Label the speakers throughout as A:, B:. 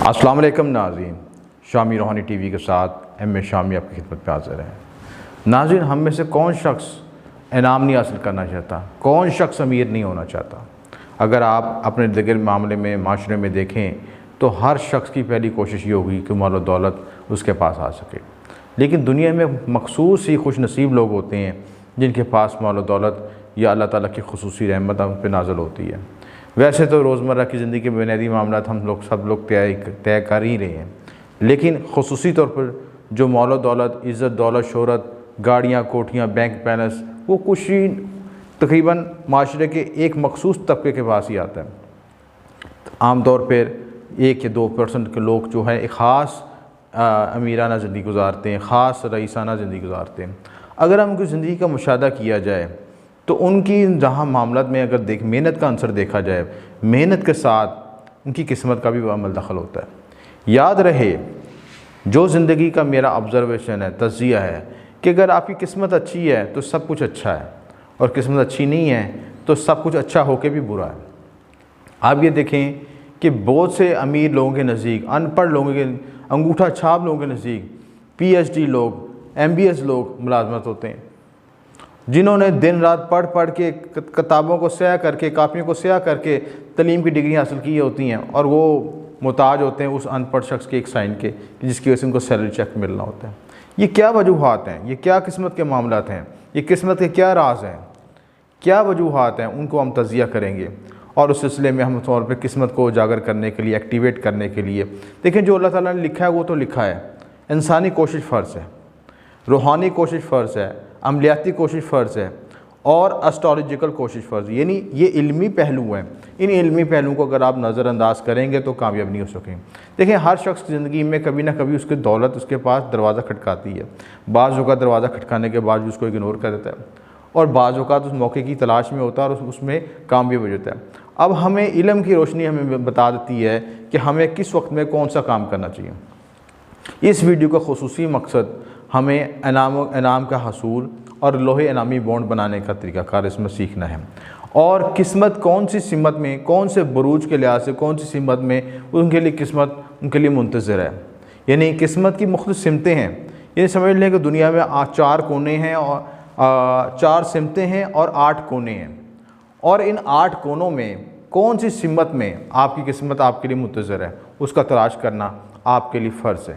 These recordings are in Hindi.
A: अस्सलाम वालेकुम नाज़रीन, शामी रूहानी टीवी के साथ एम ए शामी आपकी खिदमत में हाज़िर है। नाज़रीन, हम में से कौन शख्स इनाम नहीं हासिल करना चाहता, कौन शख्स अमीर नहीं होना चाहता। अगर आप अपने दिगर मामले में माशरे में देखें तो हर शख्स की पहली कोशिश ये होगी कि माल और दौलत उसके पास आ सके। लेकिन दुनिया में मखसूस ही खुश नसीब लोग होते हैं जिनके पास माल और दौलत या अल्लाह ताला की खुसूसी रहमत उन पर नाज़िल होती है। वैसे तो रोज़मर्रा की ज़िंदगी के बुनियादी मामला हम सब लोग तय कर ही रहे हैं, लेकिन खुसूसी तौर पर जो माल और दौलत, इज़्ज़त, दौलत, शोहरत, गाड़ियाँ, कोठियाँ, बैंक बैलेंस, वो कुछ ही तकरीबन माशरे के एक मखसूस तबके के पास ही आता है। आम तौर पर 1 या 2% के लोग जो है एक ख़ास अमीराना ज़िंदगी गुजारते हैं, ख़ास रईसाना ज़िंदगी गुजारते हैं। अगर हम उनकी ज़िंदगी का मुशाहदा किया जाए तो उनकी जहाँ मामलात में अगर मेहनत का अंसर देखा जाए, मेहनत के साथ उनकी किस्मत का भी अमल दखल होता है। याद रहे, जो ज़िंदगी का मेरा ऑब्ज़र्वेशन है, तज़किया है कि अगर आपकी किस्मत अच्छी है तो सब कुछ अच्छा है, और किस्मत अच्छी नहीं है तो सब कुछ अच्छा होकर भी बुरा है। आप ये देखें कि बहुत से अमीर लोगों के नज़दीक, अनपढ़ लोगों के, अंगूठा छाप लोगों के नज़दीक PhD लोग, MBS लोग मुलाजमत होते हैं, जिन्होंने दिन रात पढ़ पढ़ के, किताबों को स्याह करके, कापियों को स्याह करके तलीम की डिग्री हासिल की होती हैं, और वो मुताज होते हैं उस अनपढ़ शख्स के एक साइन के जिसकी वजह से उनको सैलरी चेक मिलना होता है। ये क्या वजूहात हैं, ये क्या किस्मत के मामलात हैं, ये किस्मत के क्या राज हैं, क्या वजूहात हैं, उनको हम तज़किया करेंगे। और उस सिलसिले में हम तौर पर किस्मत को उजागर करने के लिए, एक्टिवेट करने के लिए, देखें जो अल्लाह ताला ने लिखा है वो तो लिखा है। इंसानी कोशिश फ़र्ज़ है, रूहानी कोशिश फ़र्ज़ है, अमलियाती कोशिश फ़र्ज़ है, और एस्ट्रोलॉजिकल कोशिश फ़र्ज़, यानी ये इल्मी पहलू हैं। इन इल्मी पहलुओं को अगर आप नज़रअंदाज करेंगे तो कामयाब नहीं हो सकेंगे। देखिए, हर शख्स की ज़िंदगी में कभी ना कभी उसकी दौलत उसके पास दरवाज़ा खटकाती है। बाज़ औक़ात दरवाज़ा खटकाने के बाद उसको इग्नोर कर देता है, और बाज़ औक़ात उस मौके की तलाश में होता है और उसमें कामयाब हो जाता है। अब हमें इल्म की रोशनी हमें बता देती है कि हमें किस वक्त में कौन सा काम करना चाहिए। इस वीडियो का खुसूसी मकसद हमें इनाम का हसूल और लोहे इनामी बॉन्ड बनाने का तरीक़ाकार इसमें सीखना है, और किस्मत कौन सी सिमत में, कौन से बुरूज के लिहाज से, कौन सी सिमत में उनके लिए किस्मत उनके लिए मुंतज़िर है। यानी किस्मत की मुख्तलिफ़ सिमतें हैं। ये समझ लें कि दुनिया में 4 कोने हैं, और 4 सिमतें हैं और 8 कोने हैं, और इन 8 कोनों में कौन सी सिमत में आपकी किस्मत आपके लिए मुंतज़िर है, उसका तलाश करना आपके लिए फ़र्ज़ है।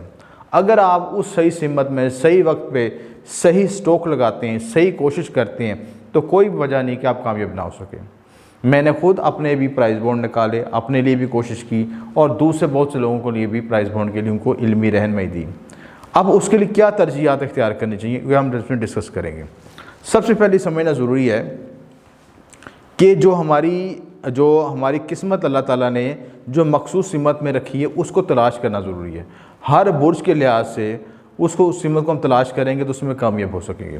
A: अगर आप उस सही सिमत में सही वक्त पे सही स्टोक लगाते हैं, सही कोशिश करते हैं, तो कोई वजह नहीं कि आप कामयाब ना हो सके। मैंने खुद अपने भी प्राइज़ बॉन्ड निकाले, अपने लिए भी कोशिश की, और दूसरे बहुत से लोगों के लिए भी प्राइज़ बॉन्ड के लिए उनको इल्मी रहनुमाई दी। अब उसके लिए क्या तरजीहात इख्तियार करनी चाहिए, वह हम इसमें डिस्कस करेंगे। सबसे पहले समझना ज़रूरी है कि जो हमारी किस्मत अल्लाह ताला ने जो मखसूस सिमत में रखी है उसको तलाश करना ज़रूरी है। हर बुर्ज के लिहाज से उसको, उस सिमत को हम तलाश करेंगे तो उसमें कामयाब हो सकेंगे।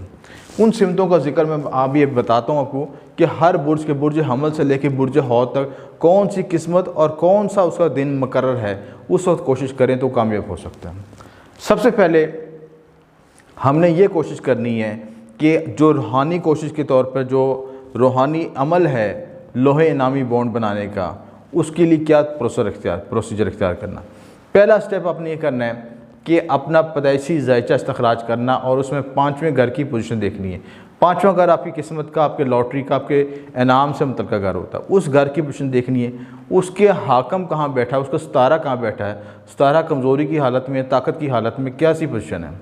A: उन सिमतों का जिक्र मैं आप ये बताता हूँ आपको कि हर बुर्ज के, बुर्ज हमल से लेकर बुर्ज हौद तक कौन सी किस्मत और कौन सा उसका दिन मुकर्रर है, उस वक्त कोशिश करें तो कामयाब हो सकता है। सबसे पहले हमने ये कोशिश करनी है कि जो रूहानी कोशिश के तौर पर जो रूहानी अमल है लोहे इनामी बॉन्ड बनाने का, उसके लिए क्या प्रोसीजर इख्तियार करना। पहला स्टेप आपने ये करना है कि अपना पैदाइशी ज़ायचा इस्तखराज करना, और उसमें 5वें घर की पोजीशन देखनी है। 5वां घर आपकी किस्मत का, आपके लॉटरी का, आपके इनाम से मुतल्लिक़ घर होता है। उस घर की पोजीशन देखनी है, उसके हाकम कहाँ बैठा है, उसका सितारा कहाँ बैठा है, सितारा कमज़ोरी की हालत में, ताकत की हालत में, क्या सी पोजीशन है।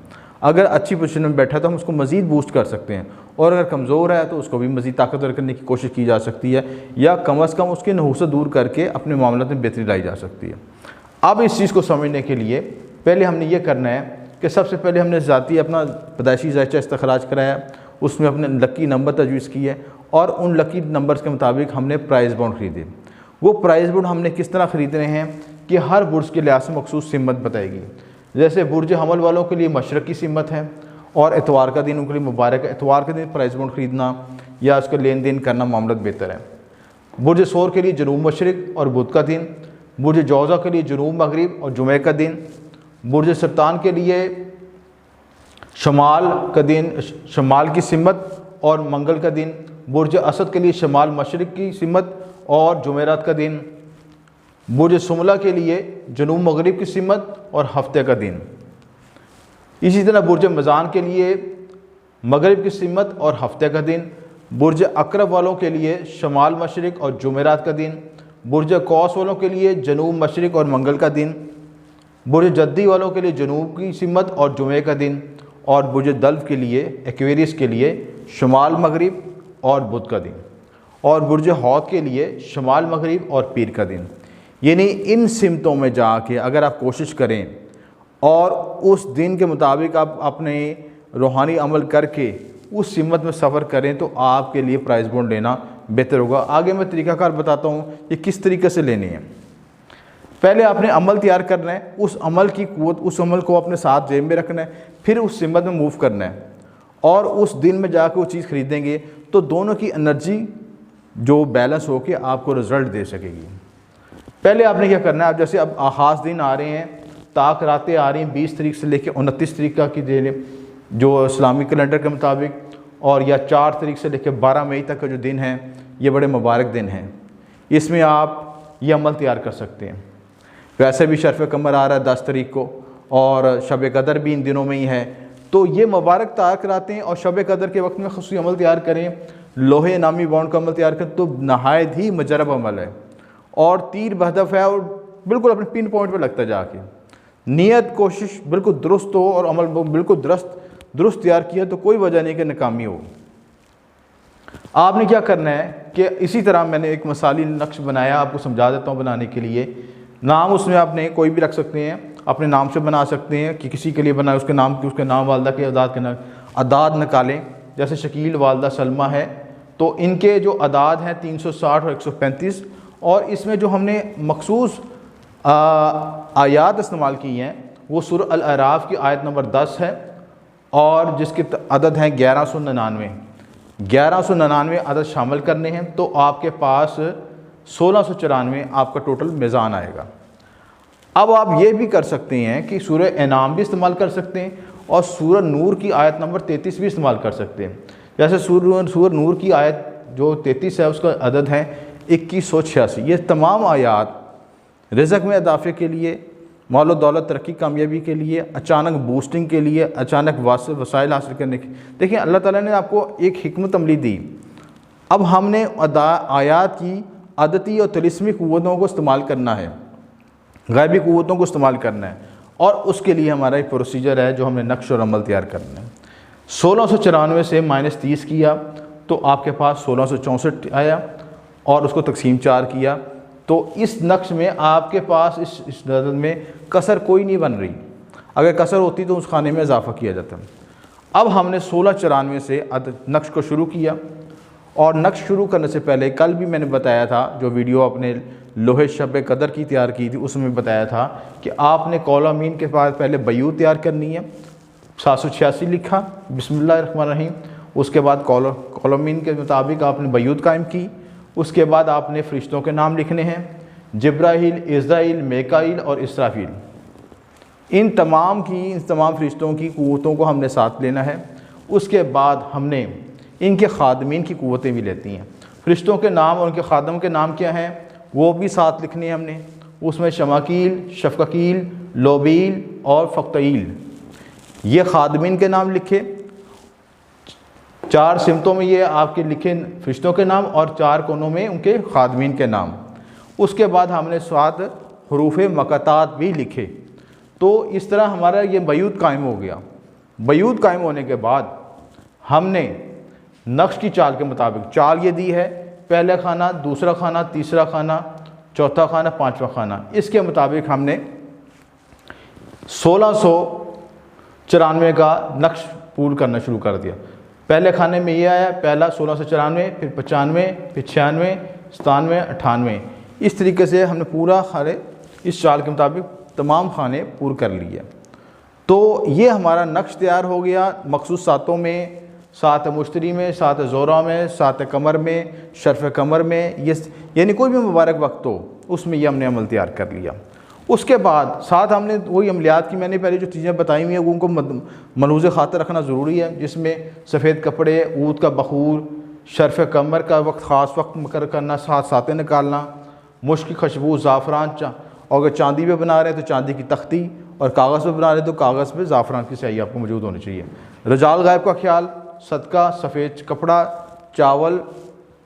A: अगर अच्छी पोजीशन में बैठा है तो हम उसको मज़ीद बूस्ट कर सकते हैं, और अगर कमज़ोर है तो उसको भी मज़ीद ताकतवर करने की कोशिश की जा सकती है, या कम अज़ कम उसकी नहूसत दूर करके अपने मामलों में बेहतरी लाई जा सकती है। अब इस चीज़ को समझने के लिए पहले हमने ये करना है कि सबसे पहले हमने ज़ाती अपना पैदाइशी ज़ायचा इस्तखराज कराया, उसमें अपने लकी नंबर तजवीज़ किए, और उन लकी नंबर्स के मुताबिक हमने प्राइज़ बॉन्ड ख़रीदे। वो प्राइज़ बॉन्ड हमने किस तरह ख़रीदने हैं कि हर बुर्ज के लिहाज से मखसूस सिमत बताएगी। जैसे बुर्ज हमल वालों के लिए मशरक़ी सिमत है, और एतवार का दिन उनके लिए मुबारक है। एतवार के दिन प्राइज़ बॉन्ड ख़रीदना या उसका लेन देन करना मामला बेहतर है। बुर्ज सोर के लिए जनूब मशरिक़ और बुध का दिन, बुर्ज जौज़ा के लिए जनूब मगरिब और जुमे का दिन, बुर्ज सरतान के लिए शमाल का दिन, शमाल की सिमत और मंगल का दिन, बुर्ज असद के लिए शमाल मशरिक़ की सिमत और जुमेरात का दिन, बुर्ज सुमला के लिए जनूब मगरिब की सिमत और हफ्ते का दिन। इसी तरह बुर्ज मज़ान के लिए मगरिब की सिमत और हफ्ते का दिन। बुर्ज अकरब वालों के लिए शमाल मशरिक और जुमेरात का दिन। बुर्ज कौस वालों के लिए जनूब मशरिक और मंगल का दिन। बुर्ज जद्दी वालों के लिए जनूब की सिमत और जुमे का दिन। और बुर्ज दल्फ के लिए एक्वेरियस के लिए शमाल मगरिब और बुध का दिन। और बुर्ज हौद के लिए शमाल मगरिब और पीर का दिन। यानी इन सिमतों में जाके अगर आप कोशिश करें और उस दिन के मुताबिक आप अपने रूहानी अमल करके उस सिमत में सफ़र करें तो आपके लिए प्राइज़ बॉन्ड लेना बेहतर होगा। आगे मैं तरीक़ाकार बताता हूँ ये किस तरीके से लेनी है। पहले आपने अमल तैयार करना है, उस अमल की क़ुव्वत, उस अमल को अपने साथ जेब में रखना है, फिर उस सिमत में मूव करना है और उस दिन में जाकर वो चीज़ ख़रीदेंगे तो दोनों की एनर्जी जो बैलेंस हो के आपको रिज़ल्ट दे सकेगी। पहले आपने क्या करना है, अब जैसे अब ख़ास दिन आ रहे हैं, ताक रातें आ रही हैं 20 तारीख से लेकर 29 तारीख का की दे जो इस्लामी कैलेंडर के मुताबिक, और या 4 तारीख से लेकर 12 मई तक का जो दिन है ये बड़े मुबारक दिन हैं। इसमें आप ये अमल तैयार कर सकते हैं। वैसे भी शर्फ़ कमर आ रहा है 10 तारीख को और शब कदर भी इन दिनों में ही है, तो ये मुबारक ताक रातें हैं और शब कदर के वक्त में ख़ुसूसी अमल तैयार करें, लोहे नामी बॉन्ड का अमल तैयार करें तो नहायत ही मुजरब अमल है और तीर बहदफ है और बिल्कुल अपने पिन पॉइंट पर लगता जाके। नीयत कोशिश बिल्कुल दुरुस्त हो और अमल बिल्कुल दुरुस्त तैयार किया तो कोई वजह नहीं कि नाकामी हो। आपने क्या करना है कि इसी तरह मैंने एक मिसाली नक्श बनाया, आपको समझा देता हूँ बनाने के लिए। नाम उसमें आपने कोई भी रख सकते हैं, अपने नाम से बना सकते हैं कि किसी के लिए बनाए उसके नाम वालदा के अदाद निकालें। जैसे शकील वालदा सलमा है तो इनके जो अदाद हैं 360 और 135 और इसमें जो हमने मखसूस आयात इस्तेमाल की हैं वो सूरह अल अराफ की आयत नंबर 10 है और जिसके अदद हैं 1199। 1199 अदद शामिल करने हैं तो आपके पास 1694 आपका टोटल मीज़ान आएगा। अब आप ये भी कर सकते हैं कि सूरह इनाम भी इस्तेमाल कर सकते हैं और सूरह नूर की आयत नंबर 33 भी इस्तेमाल कर सकते हैं। जैसे सूरह नूर की आयत जो 33 है उसका अदद है 2186। ये तमाम आयात रिज़्क़ में इजाफ़े के लिए, माल दौलत तरक्की कामयाबी के लिए, अचानक बूस्टिंग के लिए, अचानक वसाइल हासिल करने के। देखिए अल्लाह ताला ने आपको एक हिकमत अमली दी। अब हमने आयात की अदती और तिलिस्मी क़ुव्वतों को इस्तेमाल करना है, ग़ैबी क़ुव्वतों को इस्तेमाल करना है और उसके लिए हमारा एक प्रोसीजर है जो हमने नक्श और अमल तैयार करना है। 1694 से -30 किया तो आपके पास 1664 आया और उसको तकसीम 4 किया तो इस नक्श में आपके पास इस अदद में कसर कोई नहीं बन रही। अगर कसर होती तो उस खाने में इजाफ़ा किया जाता। अब हमने 1694 से नक्श को शुरू किया और नक्श शुरू करने से पहले कल भी मैंने बताया था, जो वीडियो अपने लोहे शब कदर की तैयार की थी उसमें बताया था कि आपने कौलामीन के पास पहले बयूत तैयार करनी है। 786 लिखा बिस्मिल्लाहिर्रहमानिर्रहीम, उसके बाद कौलामीन के मुताबिक आपने बयूत कायम की। उसके बाद आपने फ़रिश्तों के नाम लिखने हैं, जिब्राइल, इज़राइल, मेकाइल और इसराफील। इन तमाम फ़रिश्तों की क़ुव्वतों को हमने साथ लेना है। उसके बाद हमने इनके खादमीन की क़ुव्वतें भी लेती हैं। फ़रिश्तों के नाम और उनके खादम के नाम क्या हैं वो भी साथ लिखने हैं हमने। उसमें शमाकील, शफ़कील, लोबील और फ़क्तईल, ये खादमीन के नाम लिखे। 4 सिमतों में ये आपके लिखे फ़रिश्तों के नाम और 4 कोनों में उनके खादमीन के नाम। उसके बाद हमने 7 हरूफ़ मक़तात भी लिखे। तो इस तरह हमारा ये बयूत कायम हो गया। बयूत कायम होने के बाद हमने नक्श की चाल के मुताबिक चाल ये दी है, पहला खाना, दूसरा खाना, तीसरा खाना, चौथा खाना, 5वां खाना। इसके मुताबिक हमने 1694 का नक्श पूरा करना शुरू कर दिया। पहले खाने में ये आया, पहला 1694, फिर 95, फिर 96, 97, 98। इस तरीके से हमने पूरा खाने इस चाल के मुताबिक तमाम खाने पूरे कर लिए। तो ये हमारा नक्श तैयार हो गया मखसूस सातों में, 7 मुश्तरी में, 7 ज़ोरा में, 7 कमर में, शर्फ़ कमर में, ये यानी कोई भी मुबारक वक्त हो उसमें ये हमने अमल तैयार कर लिया। उसके बाद साथ हमने वही अमलियात की मैंने पहले जो चीज़ें बताई हुई हैं उनको मलूज़ ख़ातर रखना ज़रूरी है, जिसमें सफ़ेद कपड़े, ऊद का बखूर, शर्फ़ कमर का वक्त ख़ास वक्त मुकर करना, 7 सातें निकालना, मुश्क की खुशबू, ज़ाफ़रान, और अगर चांदी पे बना रहे हैं तो चांदी की तख्ती, और कागज़ पे बना रहे हैं तो कागज़ पे ज़ाफ़रान की स्याही आपको मौजूद होनी चाहिए। रजाल गायब का ख्याल, सदका, सफ़ेद कपड़ा, चावल,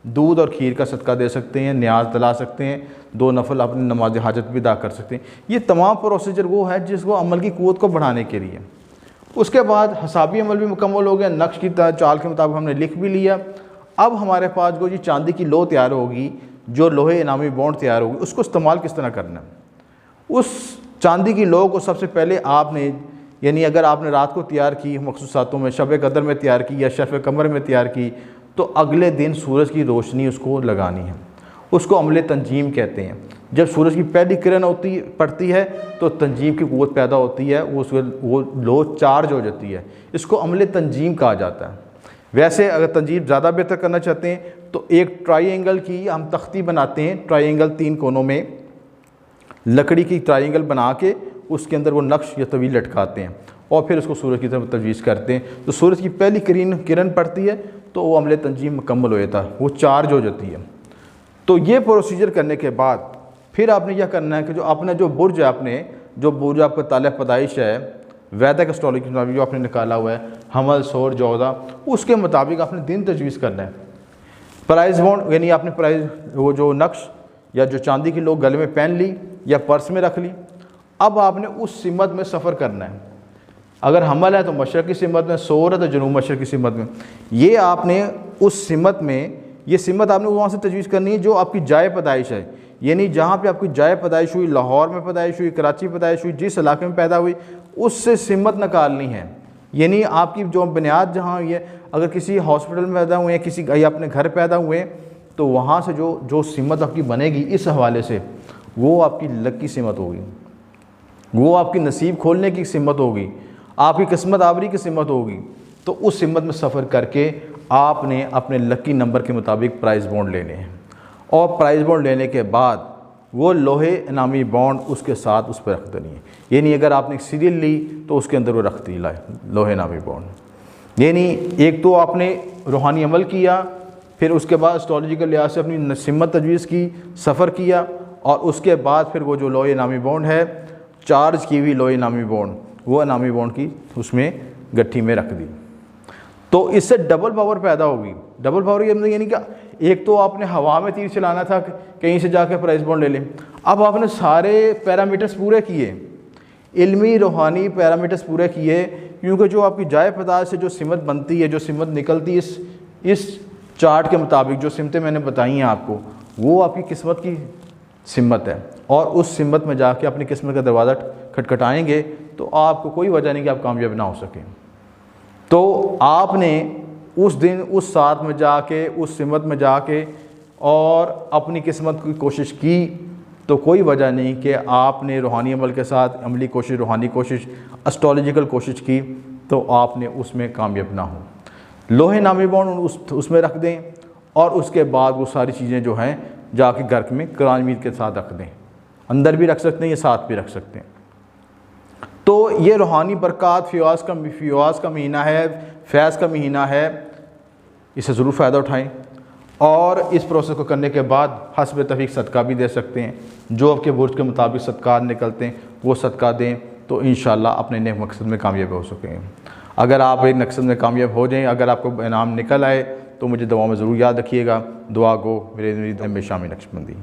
A: दूध और खीर का सदका दे सकते हैं, न्याज दिला सकते हैं, 2 नफल अपनी नमाज हाजत भी अदा कर सकते हैं। ये तमाम प्रोसीजर वो है जिसको अमल की क़ुव्वत को बढ़ाने के लिए। उसके बाद हसाबी अमल भी मुकम्मल हो गया, नक्श की चाल के मुताबिक हमने लिख भी लिया। अब हमारे पास जो ये चांदी की लो तैयार होगी, जो लोहे इनामी बॉन्ड तैयार होगी, उसको इस्तेमाल किस तरह करना है। उस चांदी की लो को सबसे पहले आपने, यानी अगर आपने रात को तैयार की, मखसूस सातों में शब कदर में तैयार की या शर्फ़ कमर में तैयार की, तो अगले दिन सूरज की रोशनी उसको लगानी है। उसको अमले तंजीम कहते हैं। जब सूरज की पहली किरण पड़ती है तो तंजीम की क़ुव्वत पैदा होती है, वो लो चार्ज हो जाती है। इसको अमले तंजीम कहा जाता है। वैसे अगर तंजीम ज़्यादा बेहतर करना चाहते हैं तो एक ट्राइंगल की हम तख्ती बनाते हैं, ट्राइंगल 3 कोनों में लकड़ी की ट्राइंगल बना के उसके अंदर वो नक्श या तवील लटकाते हैं और फिर उसको सूरज की तरफ तजवीज़ करते हैं। तो सूरज की पहली किरण पड़ती है तो वो अमले तंजीम मुकम्मल हो जाता है, वो चार्ज हो जाती है। तो ये प्रोसीजर करने के बाद फिर आपने यह करना है कि जो अपना जो बुर्ज है, आपने जो बुर्ज आपका ताले पैदाइश है वैदिक एस्ट्रोलॉजी के मुताबिक जो आपने निकाला हुआ है, हमल, सोर, जौदा, उसके मुताबिक आपने दिन तजवीज़ करना है। प्राइस बॉन्ड यानी आपने प्राइस वो जो नक्श या जो चांदी की लो गले में पहन ली या पर्स में रख ली। अब आपने उस सिमत में सफ़र करना है। अगर हमल है तो मशरक़ की सिमत में, सोर है तो जनूब मशरक़ की सिमत में। ये आपने उस सिमत में, ये सिमत आपने वहाँ से तजवीज़ करनी है जो आपकी जाए पैदाइश है, यानी जहाँ पे आपकी जाए पैदाइश हुई, लाहौर में पैदाइश हुई, कराची पैदाइश हुई, जिस इलाके में पैदा हुई उससे सिमत निकालनी है। यानी आपकी जो बुनियाद जहाँ हुई है, अगर किसी हॉस्पिटल में पैदा हुए हैं, किसी या अपने घर पैदा हुए हैं, तो वहाँ से जो सिमत आपकी बनेगी इस हवाले से, वो आपकी लक की सिमत होगी, वो आपकी नसीब खोलने की सिमत होगी, आपकी किस्मत आवरी की सिमत होगी। तो उस सिमत में सफ़र करके आपने अपने लकी नंबर के मुताबिक प्राइज़ बॉन्ड लेने हैं और प्राइज़ बॉन्ड लेने के बाद वो लोहे इनामी बॉन्ड उसके साथ उस पर रख देनी है। यानी अगर आपने एक सीरियल ली तो उसके अंदर वो रख दी लोहे इनामी बॉन्ड। यानी एक तो आपने रूहानी अमल किया, फिर उसके बाद एस्ट्रोलॉजी के लिहाज से अपनी सिमत तजवीज़ की, सफ़र किया, और उसके बाद फिर वो जो लोहे इनामी बॉन्ड है, चार्ज की हुई लोहे इनामी बॉन्ड, वो इनामी बॉन्ड की उसमें गट्ठी में रख दी। तो इससे डबल पावर पैदा होगी। डबल पावर यानी क्या, एक तो आपने हवा में तीर चलाना था, कहीं से जाकर प्राइस बॉन्ड ले लें। अब आपने सारे पैरामीटर्स पूरे किए, इल्मी रूहानी पैरामीटर्स पूरे किए, क्योंकि जो आपकी जाए पैदाइश से जो सिमत बनती है, जो सिमत निकलती है इस चार्ट के मुताबिक, जो सिमतें मैंने बताई हैं आपको, वो आपकी किस्मत की सिमत है। और उस सिमत में जाके अपनी किस्मत का दरवाज़ा खटखटाएंगे तो आपको कोई वजह नहीं कि आप कामयाब ना हो सकें। तो आपने उस दिन उस साथ में जाके, उस सिमत में जाके और अपनी किस्मत की कोशिश की, तो कोई वजह नहीं कि आपने रूहानी अमल के साथ अमली कोशिश, रूहानी कोशिश, एस्ट्रोलॉजिकल कोशिश की तो आपने उसमें कामयाब ना हो। लोहे नामी बॉन्ड उसमें रख दें और उसके बाद वो सारी चीज़ें जो हैं जाके घर में कुरान मजीद के साथ रख दें। अंदर भी रख सकते हैं, ये साथ भी रख सकते हैं। तो ये रूहानी बरक़ात फ़ियाज़ का महीना है, फैज़ का महीना है, इससे ज़रूर फ़ायदा उठाएं। और इस प्रोसेस को करने के बाद हस्ब तफ़ीक सदका भी दे सकते हैं। जो आपके बुर्ज के मुताबिक सदका निकलते हैं वो सदका दें, तो इंशाअल्लाह अपने नेक मकसद में कामयाब हो सकेंगे। अगर आप एक मकसद में कामयाब हो जाएं, अगर आपको इनाम निकल आए, तो मुझे दुआ में ज़रूर याद रखिएगा। दुआ गो मेरे शामी नक्शबंदी।